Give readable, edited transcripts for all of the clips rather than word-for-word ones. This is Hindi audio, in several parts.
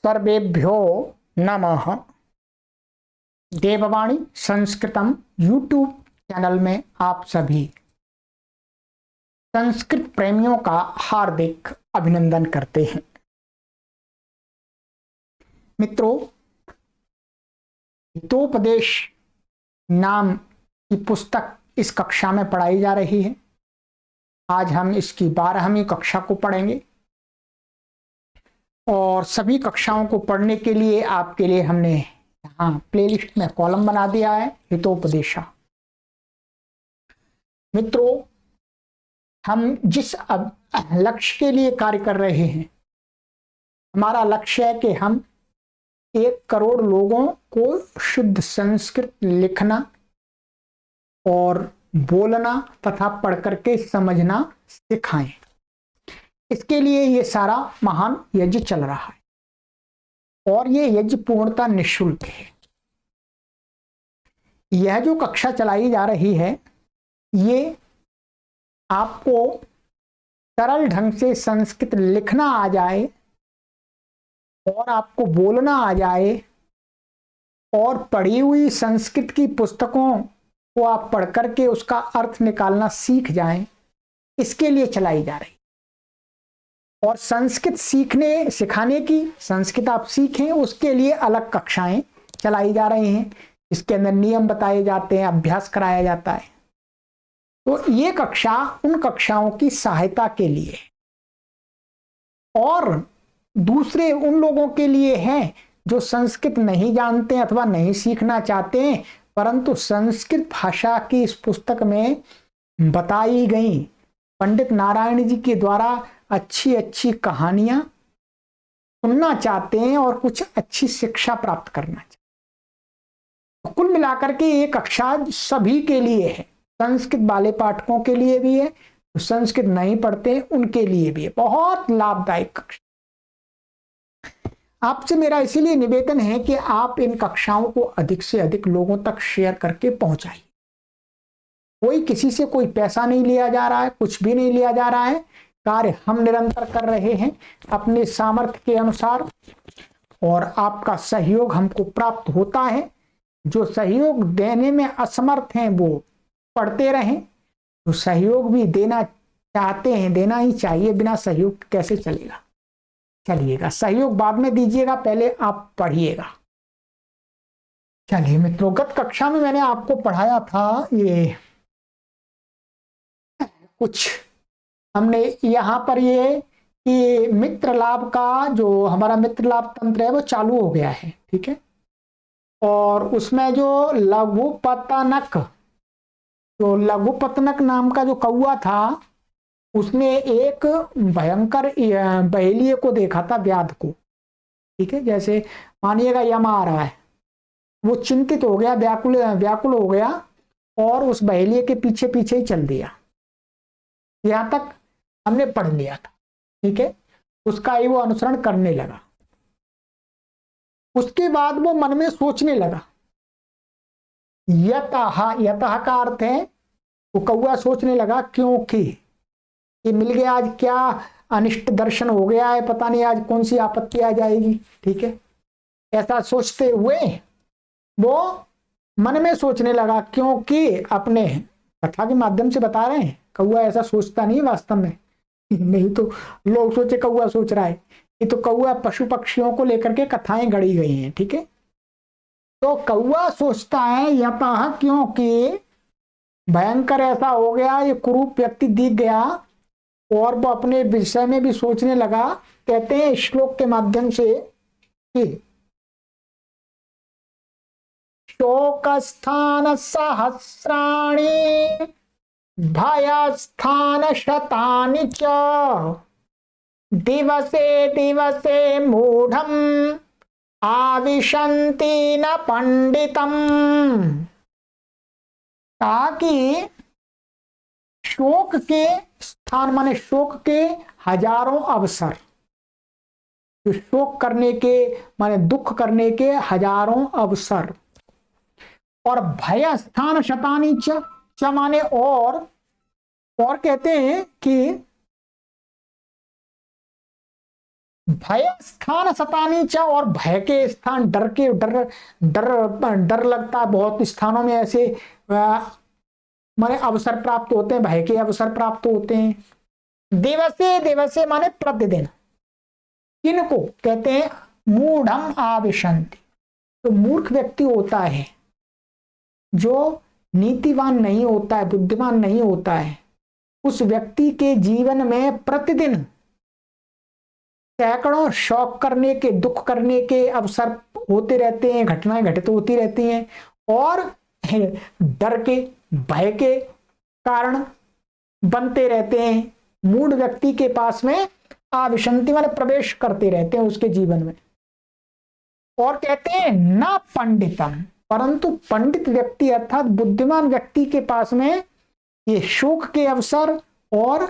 सर्वेभ्यो नमः। देववाणी संस्कृतम यूट्यूब चैनल में आप सभी संस्कृत प्रेमियों का हार्दिक अभिनंदन करते हैं। मित्रों, हितोपदेश नाम की पुस्तक इस कक्षा में पढ़ाई जा रही है। आज हम इसकी 12वीं कक्षा को पढ़ेंगे और सभी कक्षाओं को पढ़ने के लिए आपके लिए हमने यहाँ प्लेलिस्ट में कॉलम बना दिया है हितोपदेशा। मित्रों, हम जिस लक्ष्य के लिए कार्य कर रहे हैं, हमारा लक्ष्य है कि हम 1 करोड़ लोगों को शुद्ध संस्कृत लिखना और बोलना तथा पढ़ करके समझना सिखाएं। इसके लिए ये सारा महान यज्ञ चल रहा है और ये यज्ञ पूर्णतः निःशुल्क है। यह जो कक्षा चलाई जा रही है, ये आपको सरल ढंग से संस्कृत लिखना आ जाए और आपको बोलना आ जाए और पढ़ी हुई संस्कृत की पुस्तकों को आप पढ़ करके उसका अर्थ निकालना सीख जाएं, इसके लिए चलाई जा रही। और संस्कृत सिखाने की, संस्कृत आप सीखें उसके लिए अलग कक्षाएं चलाई जा रही हैं। इसके अंदर नियम बताए जाते हैं, अभ्यास कराया जाता है। तो ये कक्षा उन कक्षाओं की सहायता के लिए और दूसरे उन लोगों के लिए है जो संस्कृत नहीं जानते अथवा नहीं सीखना चाहते हैं, परंतु संस्कृत भाषा की इस पुस्तक में बताई गई पंडित नारायण जी के द्वारा अच्छी अच्छी कहानियां सुनना चाहते हैं और कुछ अच्छी शिक्षा प्राप्त करना चाहते हैं। कुल मिलाकर के ये कक्षा सभी के लिए है, संस्कृत वाले पाठकों के लिए भी है, संस्कृत नहीं पढ़ते उनके लिए भी है। बहुत लाभदायक कक्षा। आपसे मेरा इसीलिए निवेदन है कि आप इन कक्षाओं को अधिक से अधिक लोगों तक शेयर करके पहुंचाइए। कोई किसी से कोई पैसा नहीं लिया जा रहा है, कुछ भी नहीं लिया जा रहा है। कार्य हम निरंतर कर रहे हैं अपने सामर्थ्य के अनुसार और आपका सहयोग हमको प्राप्त होता है। जो सहयोग देने में असमर्थ हैं वो पढ़ते रहें, तो सहयोग भी देना चाहते हैं, देना ही चाहिए। बिना सहयोग कैसे चलेगा? चलिएगा, सहयोग बाद में दीजिएगा, पहले आप पढ़िएगा। चलिए मित्रों, गत कक्षा में मैंने आपको पढ़ाया था, ये कुछ हमने यहाँ पर ये कि मित्र लाभ का जो हमारा मित्र लाभ तंत्र है वो चालू हो गया है, ठीक है। और उसमें जो लघुपतनक नाम का जो कौआ था, उसने एक भयंकर बहेलिये को देखा था, व्याध को, ठीक है। जैसे मानिएगा यम आ रहा है, वो चिंतित हो गया, व्याकुल हो गया और उस बहेलिये के पीछे पीछे ही चल दिया। यहां तक हमने पढ़ लिया था, ठीक है। उसका ही वो अनुसरण करने लगा। उसके बाद वो मन में सोचने लगा। यतः का अर्थ है वो कौआ सोचने लगा, क्योंकि ये मिल गया, आज क्या अनिष्ट दर्शन हो गया है, पता नहीं आज कौन सी आपत्ति आ जाएगी, ठीक है। ऐसा सोचते हुए वो मन में सोचने लगा, क्योंकि अपने कथा के माध्यम से बता रहे हैं, कौआ ऐसा सोचता नहीं वास्तव में। नहीं तो लोग सोचे कौआ सोच रहा है, ये तो कौआ पशु पक्षियों को लेकर के कथाएं गढ़ी गई हैं, ठीक है। तो कौआ सोचता है यतः, क्योंकि भयंकर ऐसा हो गया, ये कुरूप व्यक्ति दिख गया और वो अपने विषय में भी सोचने लगा। कहते हैं श्लोक के माध्यम से कि शोकस्थान सहस्राणि भयस्थान शतानि च दिवसे दिवसे मूढ़म आविशन्ति न पंडितम। ताकि शोक के स्थान माने शोक के हजारों अवसर, जो शोक करने के माने दुख करने के हजारों अवसर, और भय स्थान शतानि च माने और कहते हैं कि भय स्थान सतानी चा, और भय के स्थान, डर के डर डर डर लगता है बहुत स्थानों में ऐसे माने अवसर प्राप्त होते हैं, भय के अवसर प्राप्त होते हैं। दिवसे दिवसे माने प्रतिदिन, किनको कहते हैं मूढ़म आविशंति। तो मूर्ख व्यक्ति होता है जो नीतिवान नहीं होता है, बुद्धिमान नहीं होता है, उस व्यक्ति के जीवन में प्रतिदिन सैकड़ों शौक करने के, दुख करने के अवसर होते रहते हैं, घटनाएं घटित होती रहती हैं, और डर के भय के कारण बनते रहते हैं। मूढ़ व्यक्ति के पास में आविशंति वाले प्रवेश करते रहते हैं उसके जीवन में। और कहते हैं ना पंडितम, परंतु पंडित व्यक्ति अर्थात बुद्धिमान व्यक्ति के पास में ये शोक के अवसर और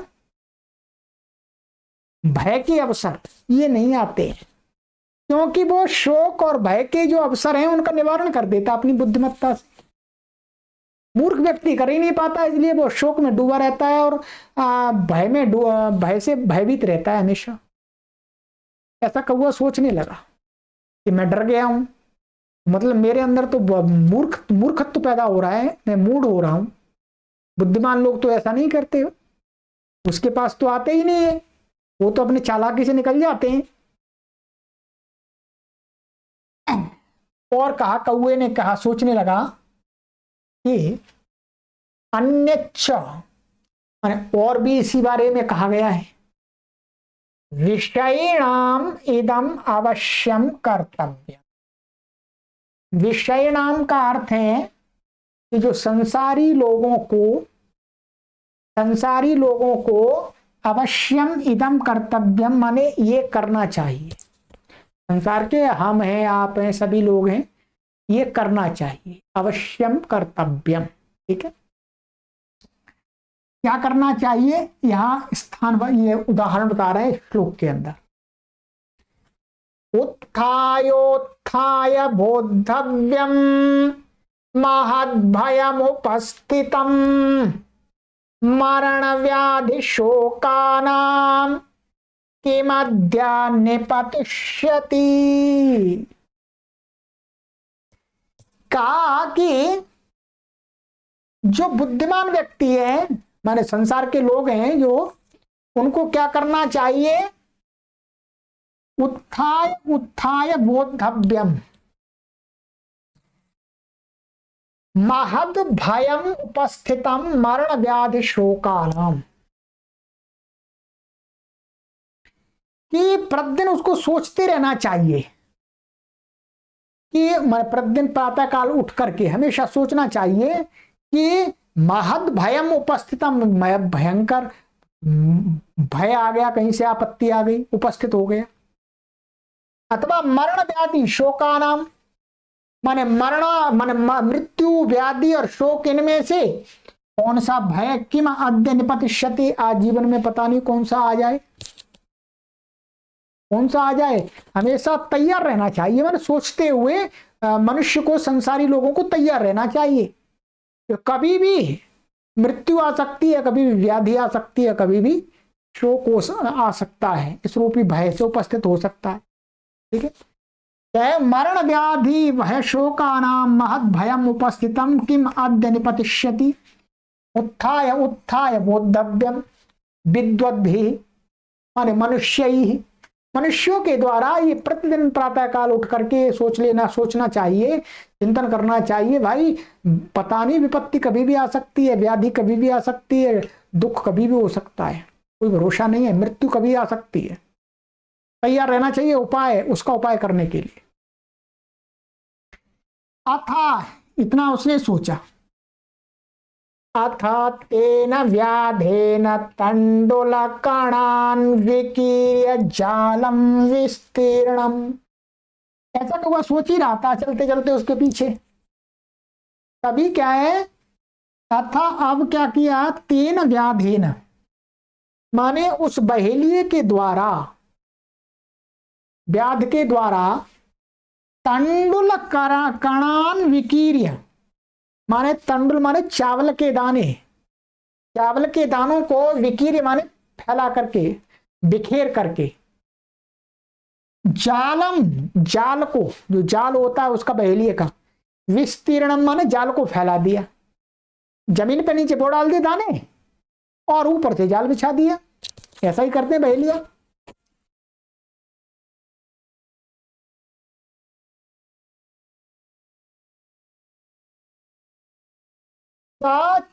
भय के अवसर ये नहीं आते, क्योंकि वो शोक और भय के जो अवसर हैं उनका निवारण कर देता अपनी बुद्धिमत्ता से। मूर्ख व्यक्ति कर ही नहीं पाता, इसलिए वो शोक में डूबा रहता है और भय में भय से भयभीत रहता है हमेशा। ऐसा कौवा सोचने लगा कि मैं डर गया हूं, मतलब मेरे अंदर तो मूर्खत्व पैदा हो रहा है, मैं मूढ़ हो रहा हूं। बुद्धिमान लोग तो ऐसा नहीं करते, उसके पास तो आते ही नहीं है, वो तो अपनी चालाकी से निकल जाते हैं। और कहा, कौवे ने कहा, सोचने लगा कि अन्यच्च, और भी इसी बारे में कहा गया है, विषयणाम इदम अवश्यम कर्तव्य। विषयणाम का अर्थ है कि जो संसारी लोगों को अवश्यम इदम कर्तव्यम माने ये करना चाहिए। संसार के हम हैं, आप हैं, सभी लोग हैं, ये करना चाहिए, अवश्यम कर्तव्यम। ठीक है, क्या करना चाहिए, यहां स्थान पर ये उदाहरण बता रहे हैं श्लोक के अंदर। उत्थायोत्थाय बोद्धव्यम महद्भयमुपस्थितम् मरण व्याधि शोकानाम किमद्य निपतिष्यति। कहा कि जो बुद्धिमान व्यक्ति है, माने संसार के लोग हैं, जो उनको क्या करना चाहिए, उत्थाय उत्थाय बोद्धव्यम महद भयम उपस्थितम मरण व्याधि शोकानाम, कि प्रतिदिन उसको सोचते रहना चाहिए कि प्रतिदिन प्रातः काल उठ करके हमेशा सोचना चाहिए कि महद भयम उपस्थितम, भयंकर भय आ गया, कहीं से आपत्ति आ गई, उपस्थित हो गया, अथवा मरण व्याधि शोकानाम माने मरण माने मृत्यु, व्याधि और शोक, इनमें से कौन सा भय किम अद्य निपतिष्यति, आज जीवन में पता नहीं कौन सा आ जाए, कौन सा आ जाए। हमेशा तैयार रहना चाहिए, मैंने सोचते हुए मनुष्य को, संसारी लोगों को तैयार रहना चाहिए। तो कभी भी मृत्यु आ सकती है, कभी भी व्याधि आ सकती है, कभी भी शोक आ सकता है, इस रूपी भय से उपस्थित हो सकता है। ठीक है, चाहे मरण व्याधि भय शोकानाम महद भयम उपस्थितम किम अद्य निपतिष्यति उत्थाय उत्थाय बोद्धव्यम विद्वद्भिः माने मनुष्यैः, मनुष्यों के द्वारा ये प्रतिदिन प्रातः काल उठ करके सोचना चाहिए, चिंतन करना चाहिए। भाई पता नहीं, विपत्ति कभी भी आ सकती है, व्याधि कभी भी आ सकती है, दुख कभी भी हो सकता है, कोई भरोसा नहीं है, मृत्यु कभी आ सकती है। तैयार रहना चाहिए उसका उपाय करने के लिए। अथा, इतना उसने सोचा, अथ तेन व्याधेन तंडुलकणान् विकीर्य जालम विस्तीर्णम। ऐसा तो वह सोच ही रहा था चलते चलते उसके पीछे। तभी क्या है, तथा अब क्या किया, तेन व्याधेन माने उस बहेलिए के द्वारा, व्याध के द्वारा, तंडुल कणान विकीर्य माने तंडुल माने चावल के दाने, चावल के दानों को विकीर्य माने फैला करके, बिखेर करके, जालम, जाल को, जो जाल होता है उसका बहेलिए का, विस्तीर्णम माने जाल को फैला दिया, जमीन पे नीचे बो डाल दिए दाने और ऊपर से जाल बिछा दिया। ऐसा ही करते हैं बहेलिया।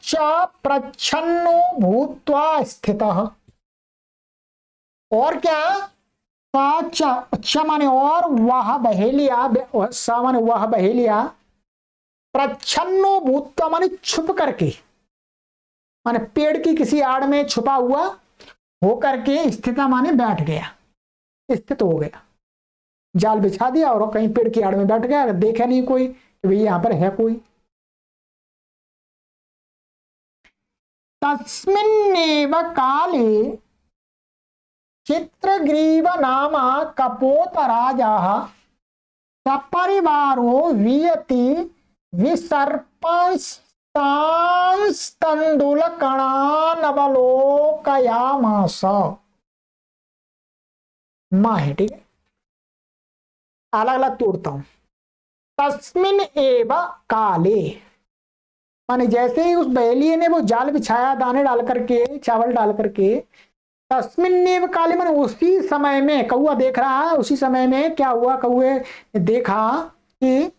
च प्रच्छन्नो भूत्वा स्थितः, और क्या, अच्छा माने और, वह बहेलिया, सा माने वह बहेलिया, प्रच्छन्नो भूत्वा माने छुप करके, माने पेड़ की किसी आड़ में छुपा हुआ हो करके, स्थित माने बैठ गया, स्थित हो गया, जाल बिछा दिया और कहीं पेड़ की आड़ में बैठ गया, देखा नहीं कोई कि भाई यहां पर है कोई। तस्मिन्नेव काले चित्रग्रीव नामा कपोतराजः सपरिवारो वियति विसर्पांस्तंडुलकणानवलोकयामास। माँ है, ठीक है, अलग अलग तोड़ता हूं। तस्मिन एव काले माने जैसे ही उस बहेलिए ने वो जाल बिछाया दाने डाल करके, चावल डाल करके, तस्मिन्नेव काले माने उसी समय में, कौआ देख रहा है, उसी समय में क्या हुआ, कौए ने देखा कि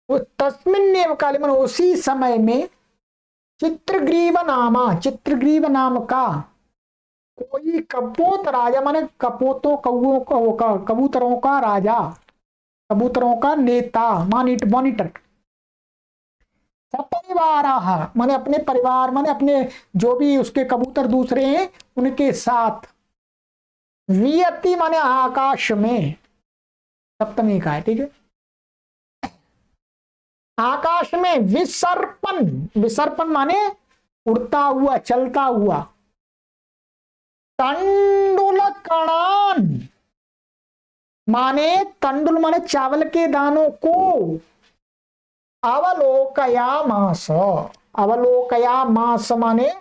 वो तस्मिन्नेव काले माने उसी समय में, चित्रग्रीव नामा, चित्रग्रीव नाम का कोई कपोत राजा, माने कपोतों कौओं का, कबूतरों का राजा, कबूतरों का नेता, मॉनिटर, सपरिवार माने अपने परिवार, माने अपने जो भी उसके कबूतर दूसरे हैं उनके साथ, वियति माने आकाश में, सप्तमी का है, ठीक है, आकाश में, विसर्पन, विसर्पन माने उड़ता हुआ, चलता हुआ, तंडुल कणान माने, तंडुल माने चावल के दानों को, अवलोकयामास, अवलोकयामास माने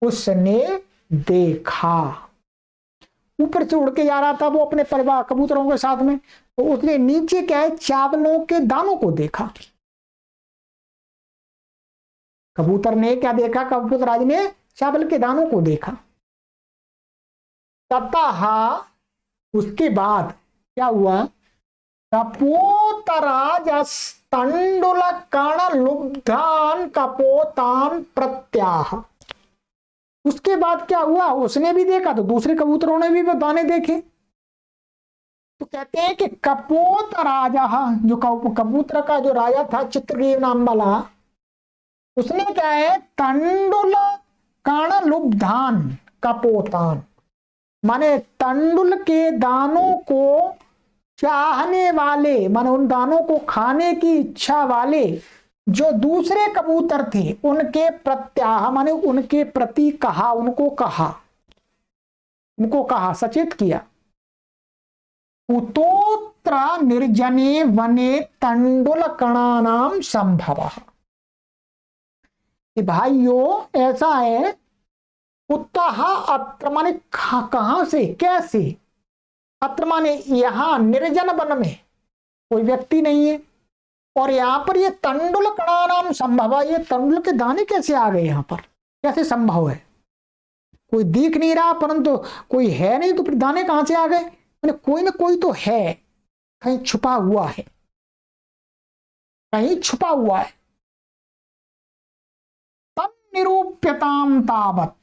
उसने देखा, ऊपर से उड़ के जा रहा था वो अपने परिवार कबूतरों के साथ में, तो उसने नीचे क्या है, चावलों के दानों को देखा। कबूतर ने क्या देखा, कबूतराज ने चावल के दानों को देखा। ततः उसके बाद क्या हुआ, कपोतराज तंडुल कण लुब्धान कपोतान प्रत्याह, उसके बाद क्या हुआ, उसने भी देखा तो दूसरे कबूतरों ने भी वो दाने देखे। तो कहते हैं कि कपोत राजा, जो कबूतर का जो राजा था चित्रग्रीव नाम वाला, उसने क्या है, तंडुल कण लुब्धान कपोतान माने तंडुल के दानों को चाहने वाले, माने उन दानों को खाने की इच्छा वाले जो दूसरे कबूतर थे, उनके प्रत्याह माने उनके प्रति कहा, उनको कहा, सचेत किया। उतोत्र निर्जने वने तंडुल कणानाम संभव, कि भाइयों ऐसा है, कुतः अत्र माने कहां से, कैसे, अत्र माने यहां, निर्जन वन में कोई व्यक्ति नहीं है, और यहां पर ये तंडुल कणानाम संभव, ये तंडुल के दाने कैसे आ गए यहां पर, कैसे संभव है, कोई दिख नहीं रहा, परंतु कोई है नहीं, तो फिर दाने कहां से आ गए, मैंने कोई ना कोई तो है, कहीं छुपा हुआ है, कहीं छुपा हुआ है। तब निरूप्यताम तावत,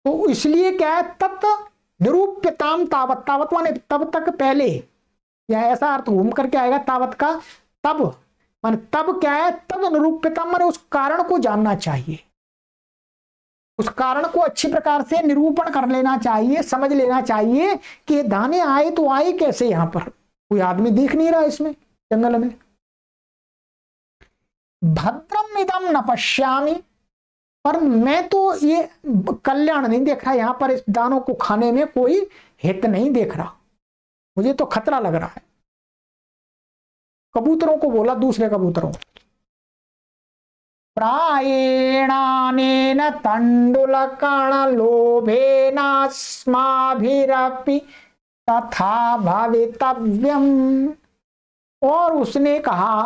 तो इसलिए क्या है, तत् निरूप्यताम तावत, तावत माने तब तक, पहले, या ऐसा अर्थ घूम करके आएगा तावत का, तब माने तब क्या है, तब निरूप्यताम माने उस कारण को जानना चाहिए, उस कारण को अच्छी प्रकार से निरूपण कर लेना चाहिए, समझ लेना चाहिए कि दाने आए तो आए कैसे, यहां पर कोई आदमी दिख नहीं रहा इसमें जंगल में। भद्रम इदम न पश्यामि, पर मैं तो ये कल्याण नहीं देख रहा, यहां पर इस दानों को खाने में कोई हित नहीं देख रहा, मुझे तो खतरा लग रहा है। कबूतरों को बोला, दूसरे कबूतरों, प्रायेणानेन तंडुलकण लोभेनास्माभिरपि तथा भवितव्यम। और उसने कहा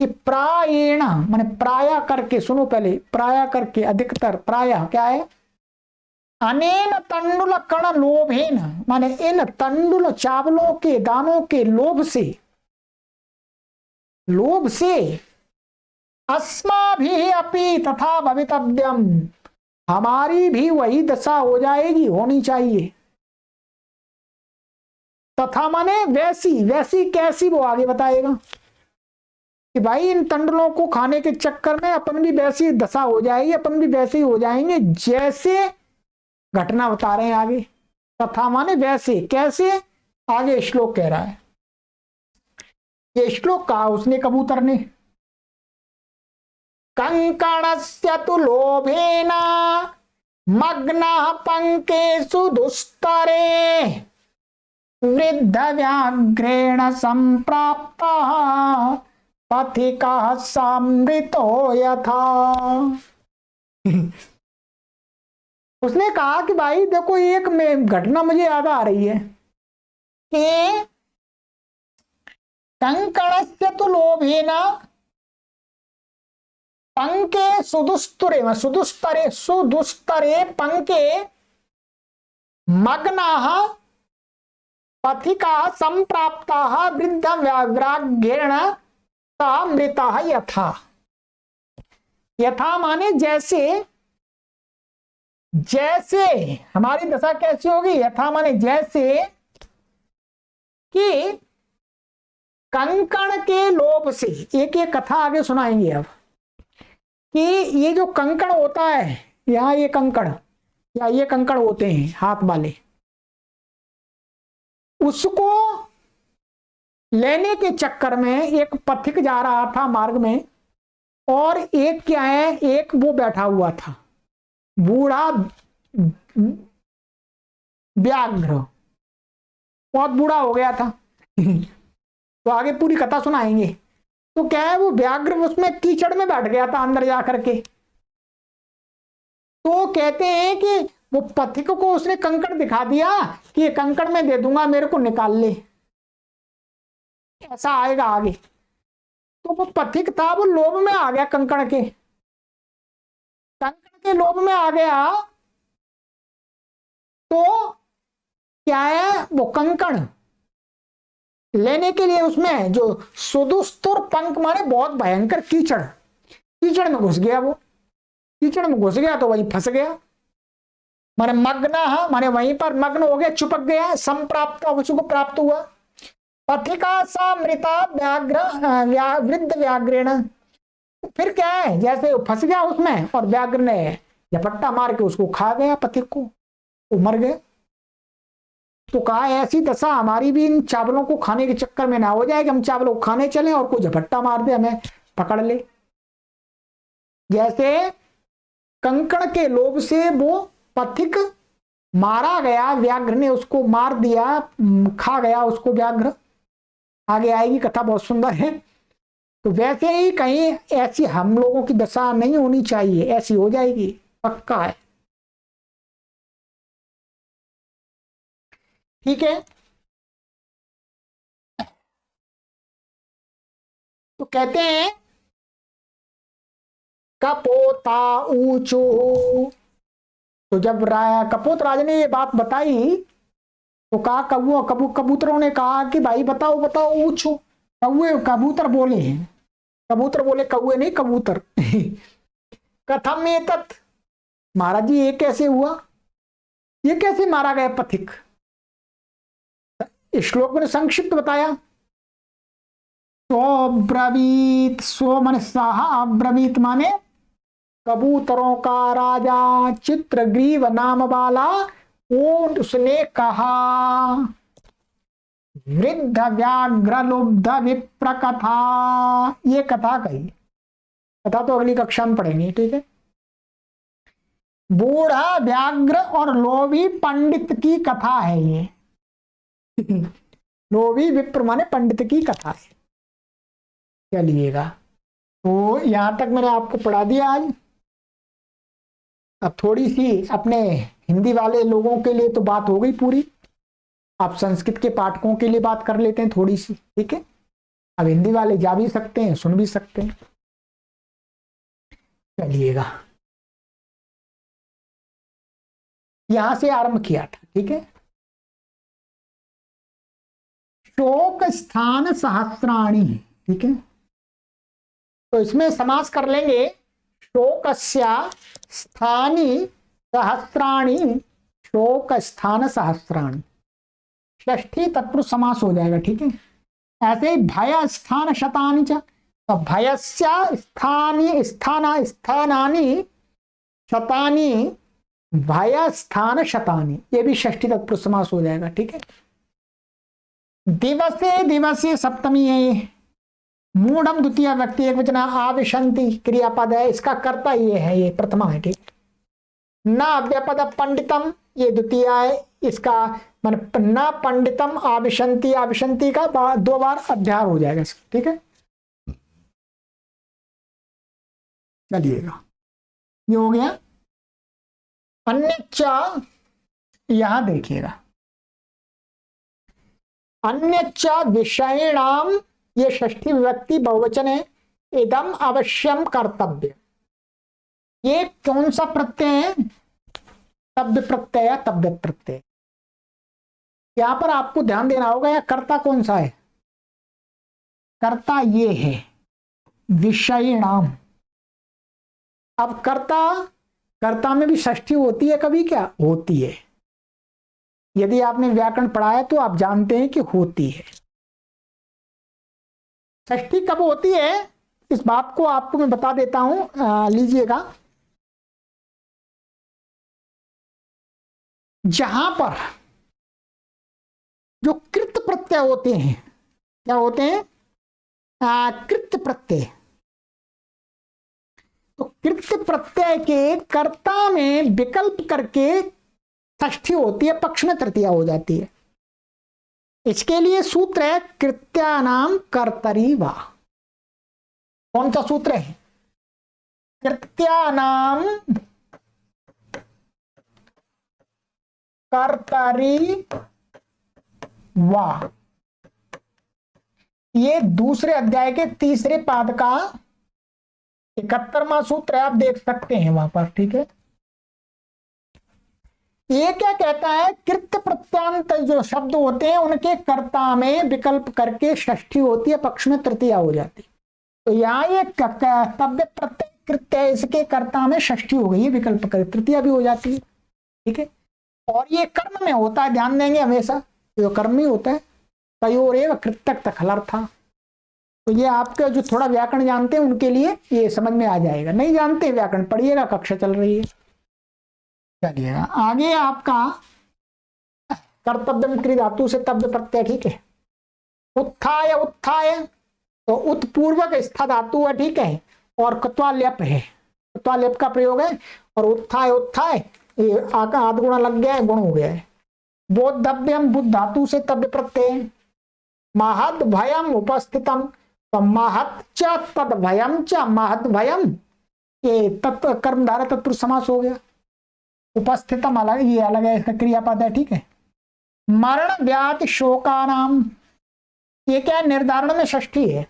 कि प्रायेण माने प्राय करके, सुनो पहले, प्राय करके, अधिकतर, प्राय क्या है, अनेन तंडुल कण लोभेन माने इन तंडुल चावलों के दानों के लोभ से, लोभ से, अस्माभिः अपि तथा भवितव्यम, हमारी भी वही दशा हो जाएगी, होनी चाहिए। तथा माने वैसी, वैसी कैसी, वो आगे बताएगा कि भाई इन तंडुलों को खाने के चक्कर में अपन भी वैसी दशा हो जाएगी, अपन भी वैसे ही हो जाएंगे जैसे घटना बता रहे हैं आगे। तथा माने वैसे, कैसे, आगे श्लोक कह रहा है। ये श्लोक कहा उसने, कबूतर ने। कंकणस्य तु लोभेन मग्नः पंकेषु दुस्तरे वृद्ध व्याघ्रेण संप्राप्तः पथिकः समृतो यथा। उसने कहा कि भाई देखो, एक में घटना मुझे याद आ रही है कि कंकणस्य तु लोभेन पंके सुदुस्तरे, सुदुस्तरे, सुदुस्तरे पंके मग्नाः पथिकाः संप्राप्ताः वृद्ध व्याघ्रेण समृतः यथा। यथा माने जैसे, जैसे हमारी दशा कैसी होगी, यथा माने जैसे कि कंकण के लोभ से, एक एक कथा आगे सुनाएंगे अब, कि ये जो कंकण होता है, यहां ये कंकण या ये कंकण होते हैं हाथ वाले, उसको लेने के चक्कर में एक पथिक जा रहा था मार्ग में, और एक क्या है, एक वो बैठा हुआ था बूढ़ा व्याघ्र, बहुत बूढ़ा हो गया था। तो आगे पूरी कथा सुनाएंगे। तो क्या है, वो व्याघ्र उसमें कीचड़ में बैठ गया था अंदर जा करके। तो कहते हैं कि वो पथिक को उसने कंकड़ दिखा दिया कि ये कंकड़ मैं दे दूंगा, मेरे को निकाल ले, ऐसा आएगा आगे। तो वो पथिक था, वो लोभ में आ गया, कंकड़ के लोभ में आ गया। तो क्या है, वो कंकड़ लेने के लिए उसमें जो सुदुस्तुर पंख माने बहुत भयंकर कीचड़, कीचड़ में घुस गया। वो कीचड़ में घुस गया तो वहीं फंस गया, माने मग्न माने वहीं पर मग्न हो गया, चिपक गया। संप्राप्त उसको प्राप्त हुआ। पथिका सा मृता व्याघ्र वृद्ध व्याघ्रेण। फिर क्या है, जैसे फंस गया उसमें और व्याघ्र ने झपट्टा मार के उसको खा गया, पथिक को, वो मर गए। तो कहा ऐसी दशा हमारी भी इन चावलों को खाने के चक्कर में ना हो जाए कि हम चावलों को खाने चले और कोई झपट्टा मार दे, हमें पकड़ ले। जैसे कंकड़ के लोभ से वो पथिक मारा गया, व्याघ्र ने उसको मार दिया, खा गया उसको व्याघ्र। आगे आएगी कथा, बहुत सुंदर है। तो वैसे ही कहीं ऐसी हम लोगों की दशा नहीं होनी चाहिए, ऐसी हो जाएगी, पक्का है। ठीक है। तो कहते हैं कपोता ऊंचो। तो जब कपोत राज ने ये बात बताई तो कहा कबूतरों ने कहा कि भाई बताओ बताओ ऊंचो। कबूतर बोले हैं, कबूतर बोले, कौए नहीं कबूतर। कथम एतत्, महाराज जी ये कैसे हुआ, ये कैसे मारा गया पथिक। श्लोक में संक्षिप्त बताया। ब्रवीत, सो मन साहा ब्रवीत माने कबूतरों का राजा चित्रग्रीव नाम वाला उसने कहा। वृद्ध व्याघ्र लुब्ध विप्र कथा, ये कथा कही। कथा तो अगली कक्षा में पढ़ेंगे, ठीक है। बूढ़ा व्याघ्र और लोभी पंडित की कथा है ये। लोभी विप्र माने पंडित की कथा है। चलिएगा, तो यहां तक मैंने आपको पढ़ा दिया आज। अब थोड़ी सी अपने हिंदी वाले लोगों के लिए तो बात हो गई पूरी। आप संस्कृत के पाठकों के लिए बात कर लेते हैं थोड़ी सी, ठीक है। अब हिंदी वाले जा भी सकते हैं, सुन भी सकते हैं। चलिएगा, यहां से आरंभ किया था, ठीक है। शोक स्थान सहस्राणी, ठीक है। तो इसमें समास कर लेंगे, शोकस्या स्थानी सहस्राणी, शोक स्थान सहस्राणी, षष्ठी तत्पुरुष समास हो जाएगा, ठीक है। ऐसे ही भय स्थान शतानि च, तो भयस्य स्थानी स्थानानि शतानि, भय स्थान शतानि, ये भी षष्ठी तत्पुरुष समास हो जाएगा, ठीक है। दिवसे दिवसे सप्तमी है, मूढ़म द्वितीय व्यक्ति एक वचन, आविशंति क्रियापद है, इसका कर्ता ये है, ये प्रथमा है, ठीक। न अव्यपद पंडितम, ये द्वितीय है, इसका मान न पंडितम आविशंति, आविशंति का 2 बार अध्याय हो जाएगा, ठीक है। चलिएगा, ये हो गया। अन्यच्च, यहां देखिएगा, अन्यच्च विषयणाम, ये षष्ठी विभक्ति बहुवचन है, इदम अवश्यम कर्तव्य, ये कौन सा प्रत्यय है? तब्य प्रत्यय, तब्य प्रत्यय। यहां पर आपको ध्यान देना होगा, या कर्ता कौन सा है? कर्ता ये है विषयणाम। अब कर्ता में भी षष्ठी होती है कभी, क्या होती है? यदि आपने व्याकरण पढ़ा है तो आप जानते हैं कि होती है। षष्ठी कब होती है इस बात को आपको मैं बता देता हूं, लीजिएगा। जहां पर जो कृत प्रत्यय होते हैं, क्या होते हैं? कृत प्रत्यय। तो कृत प्रत्यय के कर्ता में विकल्प करके षष्ठी होती है, पक्ष में तृतीया हो जाती है। इसके लिए सूत्र है कृत्यानाम कर्तरी वा। कौन सा सूत्र है? कृत्यानाम कर्तरी वा। ये दूसरे अध्याय के तीसरे पाद का 71वां सूत्र है, आप देख सकते हैं वहां पर, ठीक है। ये क्या कहता है? कृत प्रत्यांत जो शब्द होते हैं उनके कर्ता में विकल्प करके षष्ठी होती है, पक्ष में तृतीया हो जाती है। तो यहाँ ये तब्य प्रत्यय कृत्य, इसके कर्ता में षष्ठी हो गई है, विकल्प कर तृतीया भी हो जाती है, ठीक है। और ये कर्म में होता है, ध्यान देंगे हमेशा, जो कर्म में होता है। तयोर एव कृतक तखलर था। तो ये आपके जो थोड़ा व्याकरण जानते हैं उनके लिए ये समझ में आ जाएगा, नहीं जानते व्याकरण पढ़िएगा, कक्षा चल रही है। चलिएगा आगे, आपका कर्तव्यम क्रिय धातु से तब्य प्रत्यय, ठीक है। उत्थाय, उत्थाय तो उत्पूर्वक स्था धातु है, ठीक है, और कत्वाल्यप है, कत्वाल्यप का प्रयोग है। और उत्थाय, उत्थाय ये आद गुण लग गया है, गुण हो गया है। बोद्धव्यम बुद्ध धातु से तब्य प्रत्यय। महद भयम उपस्थितम, तो महत च तद भयम च, महद भयम ये तत्व कर्मधारय तत्पुरुष समास हो गया। उपस्थितम अलग, ये अलग है, इसका क्रियापद है, ठीक है। मरण व्याधि शोकानाम, ये क्या है? निर्धारण में षष्ठी है,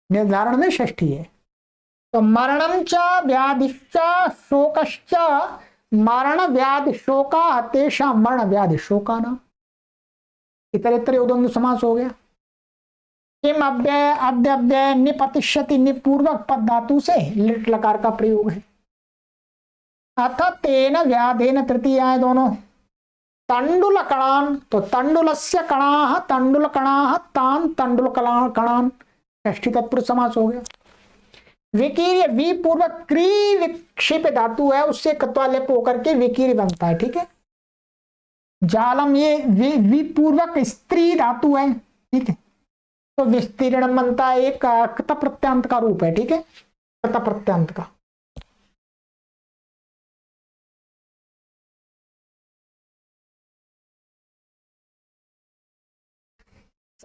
निर्धारण में षष्ठी है। तो मरणम च व्याधिश्च शोकश्च, मरण व्याधि शोका तेषा मरण व्याधि शोकानाम, इतरेतर उद्वंद्व समास हो गया। किम अव्यय अद्यव्यय निपतिष्यति, निपूर्वक पद धातु से लिट लकार का प्रयोग है। अथ तेन व्याधेन तृतीया, दोनों। तंडुल कणान, तो तंडुलस्य कणाः, तंडुल कणाः तान, तंडुल कणान, षष्ठी तत्पुरुष समास हो गया। विकीर्य, वी पूर्वक क्री विक्षेप धातु है, उससे कत्वालेप होकर के विकीर्य बनता है, ठीक है। जालम, ये वी पूर्वक स्त्री धातु है, ठीक है, तो विस्तीर्ण बनता है, एक कत प्रत्यांत का रूप है, ठीक है, कत प्रत्यांत का।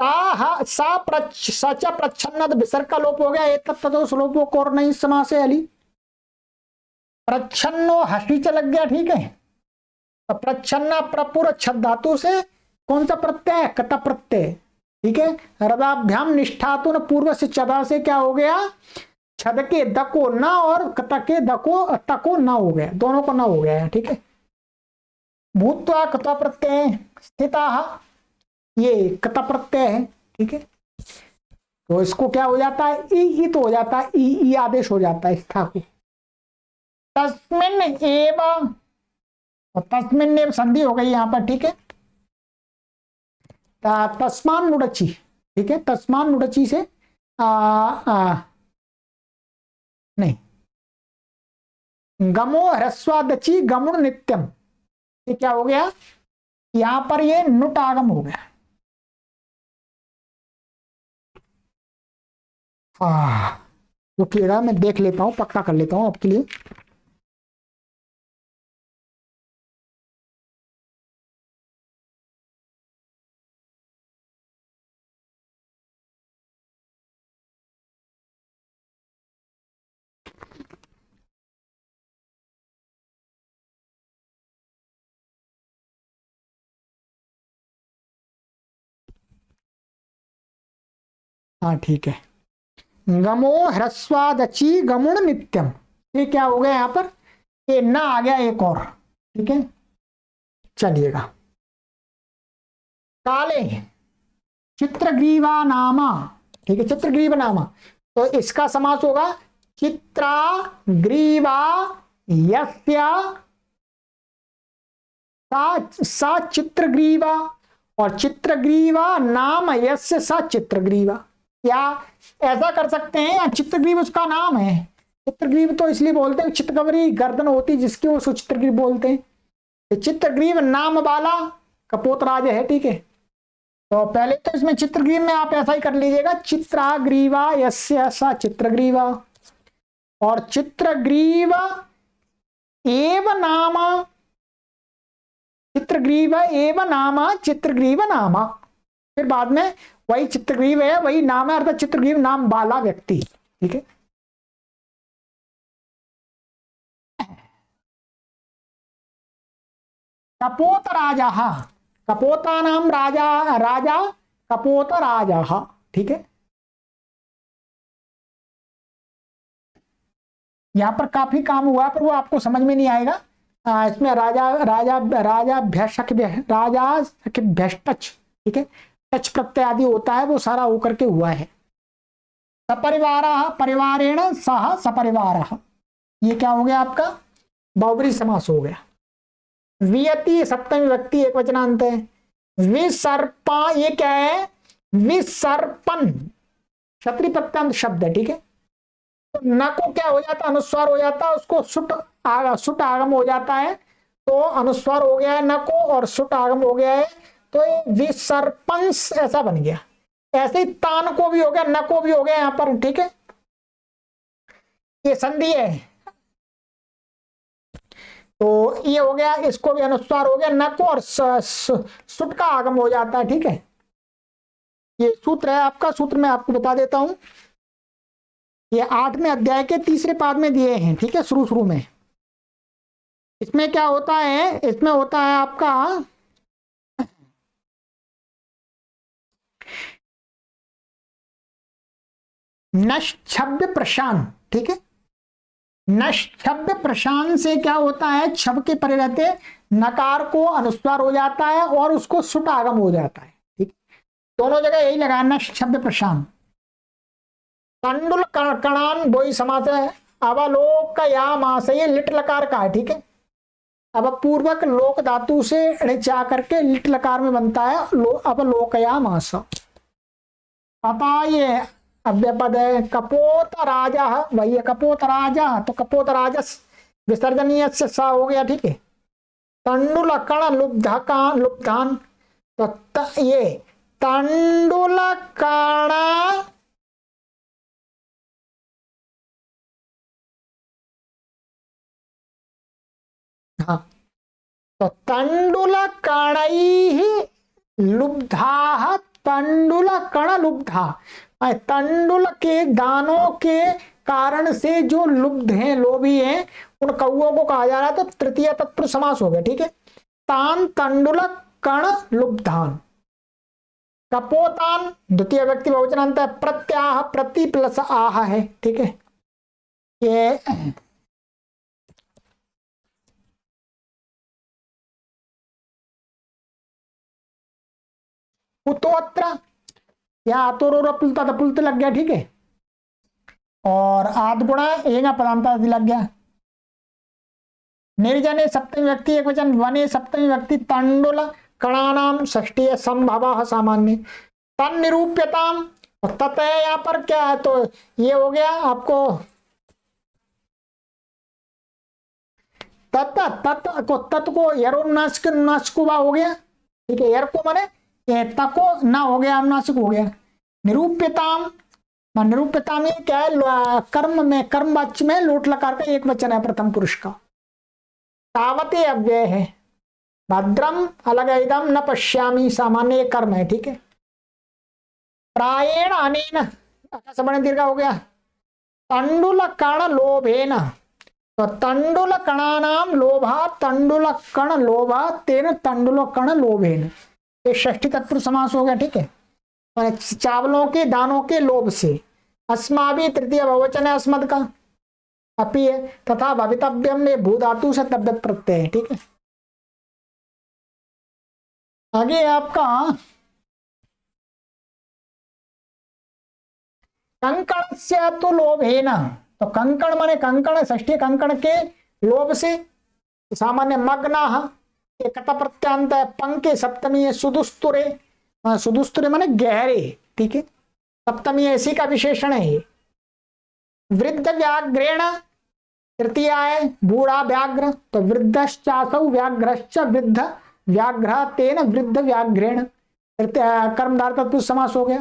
सच प्रच्छन्न विसर्ग का लोप हो गया, एक श्लोपो कोर नहीं समास है अली। प्रच्छन्नो हसी च लग गया, ठीक है। तो प्रच्छन्न प्रपुर छद धातु से कौन सा प्रत्यय है? कत प्रत्यय। ठीक है, रदाभ्याम निष्ठातुन पूर्व से चदा से क्या हो गया? छद के दको न और कत के दको तको न हो गया, दोनों को न हो गया है। ठीक है, भूत्वा कत प्रत्यय स्थिता, ये कत प्रत्यय है। ठीक है, तो इसको क्या हो जाता है? ई तो हो जाता है, ई आदेश हो जाता है स्था को। तस्मिन एव, तस्मिन एव संधि हो गई यहां पर। ठीक है, तस्मान नुडची। ठीक है, तस्मान नुडची से नहीं, गमो ह्रस्वादची गमुण नित्यम, ये क्या हो गया? यहां पर ये नुट आगम हो गया। रुकिएगा, मैं देख लेता हूं, पक्का कर लेता हूं आपके लिए। हाँ ठीक है, गमो ह्रस्वादची गमुण नित्यम, ये क्या हो गया यहां पर? ये ना आ गया एक और। ठीक है, चलिएगा। काले चित्रग्रीवा नामा। ठीक है, चित्रग्रीव नामा, तो इसका समास होगा चित्रा ग्रीवा यस्य सा चित्रग्रीवा, और चित्रग्रीवा नाम यस्य सा चित्रग्रीवा। या ऐसा कर सकते हैं, या चित्रग्रीव उसका नाम है। चित्रग्रीव तो इसलिए बोलते हैं, चित्रगवरी गर्दन होती जिसकी, वो चित्रग्रीव बोलते हैं। चित्रग्रीव नाम वाला कपोतराज है। ठीक है, तो पहले तो इसमें चित्रग्रीव में आप ऐसा ही कर लीजिएगा, चित्राग्रीवा यस्य सा चित्रग्रीवा, और चित्रग्रीव एव नामा, चित्रग्रीव एव नामा चित्रग्रीव नामा, फिर बाद में वही चित्रग्रीव है, वही नाम है, अर्थात चित्रग्रीव नाम वाला व्यक्ति। ठीक है, कपोत राजा, कपोता नाम राजा, राजा कपोत राजा। ठीक है, यहां पर काफी काम हुआ, पर वो आपको समझ में नहीं आएगा। इसमें राजा राजा राजा भ्यशक, राजा भ्यष्टच। ठीक है, टच प्रत्यय आदि होता है, वो सारा होकर के हुआ है। सपरिवार परिवारेण सह सपरिवार, ये क्या हो गया आपका? बहुब्रीहि समास हो गया। वियति सप्तमी व्यक्ति एक वचनांत है। विसर्पा, ये क्या है? विसर्पन क्षत्रिय प्रत्यंत शब्द है। ठीक है, तो न को क्या हो जाता? अनुस्वार हो जाता है, उसको सुट आगम हो जाता है, तो अनुस्वार हो गया है न को, और सुट आगम हो गया है, तो ये विसर्पंस ऐसा बन गया। ऐसे ही तान को भी हो गया, न को भी हो गया यहां पर। ठीक है, ये संधि है, तो ये हो गया, इसको भी अनुस्वार हो गया न को, और सुट का आगम हो जाता है। ठीक है, ये सूत्र है आपका, सूत्र में आपको बता देता हूं, ये 8वें अध्याय के 3रे पाद में दिए हैं। ठीक है, शुरू में इसमें क्या होता है? इसमें होता है आपका नश्छब्द प्रशान। ठीक है, नश्छब्द प्रशान से क्या होता है? छब के परे रहते नकार को अनुस्वार हो जाता है, और उसको सुट आगम हो जाता है। ठीक, दोनों जगह यही लगा, नश्छब्द प्रशान। तंडुल कणान वही समास है। अवलोकयामास, ये लिट लकार का है। ठीक है, अब पूर्वक लोक धातु से ऋचा करके लिट लकार में बनता है अवलोकयामास। अतः ये अव्यपद है। कपोत राजा, वही है कपोत राजा, तो कपोत राजस विसर्जनीय से सा हो गया। ठीक है, तंडुल कण लुब्धान, तो ये तंडुल कण, हाँ, तो तंडुल कणैः लुब्धा, तंडुल कण लुब्धा, तंडुल के दानों के कारण से जो लुब्ध हैं, लोभी हैं, उन कौओं को कहा जा रहा है। तो तृतीय तत्पुरुष समास हो गया। ठीक है, तान तंडुल कण लुब्धान। कपोतान द्वितीय व्यक्ति बहुवचनांत है, प्रत्याह प्रति प्लस आह है, ठीक है। ये पुतोत्र, यहाँ अतोर पुलता था, पुलत लग गया, ठीक है। और आद गुणा एगा पदांता लग गया। निर्जने सप्तमी व्यक्ति एक वचन, वने सप्तमी व्यक्ति, तंडुल कणानाम षष्ठी संभव सामान्य। तन निरूप्यताम और तत् है यहाँ पर क्या है, तो ये हो गया आपको तत्, तत् को यरोनासिकुवा हो गया, ठीक है। यर को माने तको ना हो गया, अनुनासिक हो गया। निरूप्यताम, निरूप्यताम ये क्या है, कर्म में, कर्म वाच्य में लोट लकार का एक वचन है प्रथम पुरुष का। तावते अव्यय है। भद्रम अलग इदम न पश्यामी सामान्य कर्म है, ठीक है। प्रायेण अनेन सबने दीर्घ हो गया। तंडुल कण लोभेन, तो तंडुल कणानाम लोभा, तंडुल कण लोभा तेन तंडुल कण लोभेन, ये षष्ठी तत्पुरुष समास हो गया, ठीक है। चावलों के दानों के लोभ से। अस्माभि तृतीय बहुवचन है अस्मद का, अपि है, तथा भवितव्यम में भू धातु से तब्यत प्रत्यय है, ठीक है। आगे आपका कंकण से तो लोभ है ना, तो कंकण माने कंकण, षष्ठी कंकण के लोभ से। सामान्य मग्ना कत प्रत्यांत है, पंके सप्तमी है, सुदुस्तुरे, सुदुस्तुरे माने गहरे, ठीक है। सप्तमी ऐसी का विशेषण है ये। वृद्ध व्याघ्रेण तृतीया है, बूढ़ा व्याघ्र, तो वृद्धश्चासौ व्याघ्रश्च वृद्ध व्याघ्र तेन वृद्ध व्याघ्रेण, कर्मधार तत्पुरुष समास हो गया।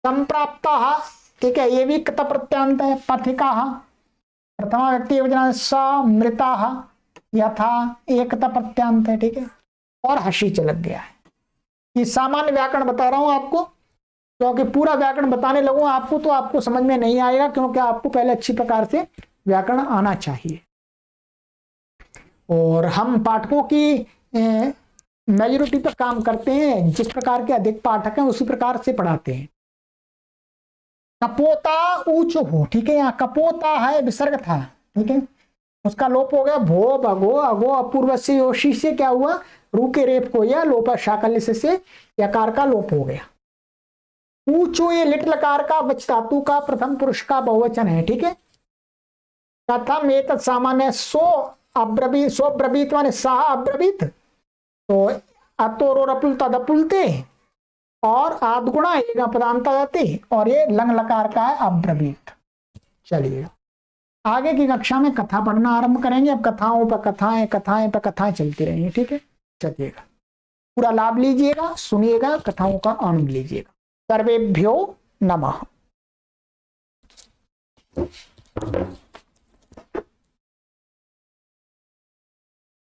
संप्राप्ता, ठीक है, ये भी कत प्रत्यांत है। पथिका प्रथमा व्यक्ति वचन, समृता यथा एकता प्रत्यांत है, ठीक है। और हशीच लग गया है। ये सामान्य व्याकरण बता रहा हूं आपको, क्योंकि पूरा व्याकरण बताने लगूं आपको तो आपको समझ में नहीं आएगा, क्योंकि आपको पहले अच्छी प्रकार से व्याकरण आना चाहिए। और हम पाठकों की मेजोरिटी पर काम करते हैं, जिस प्रकार के अधिक पाठक हैं उसी प्रकार से पढ़ाते हैं। कपोता ऊंच हो, ठीक है। यहाँ कपोता है विसर्ग था, ठीक है, उसका लोप हो गया। भो भगो अगो अपूर्व से योशी से क्या हुआ, रू के रेप को या लोपा शाकल्य से यकार का लोप हो गया। ऊंचो ये लिट लकार का वच धातु का प्रथम पुरुष का बहुवचन है, ठीक है। कथम एतत् सामान्य सो अब्रवीत, सो ब्रवीत माने सह अब्रवीत, तो अतोरो रपुल तदपुलते और आदगुणा एगा पदांत जाती, और ये लंग लकार का है अब्रवीत। चलिए आगे की कक्षा में कथा पढ़ना आरंभ करेंगे। अब कथाओं पर कथाएं, कथाएं पर कथाएं चलती रहेंगी, ठीक है। चलिएगा, पूरा लाभ लीजिएगा, सुनिएगा, कथाओं का आनंद लीजिएगा। सर्वेभ्यो नमः।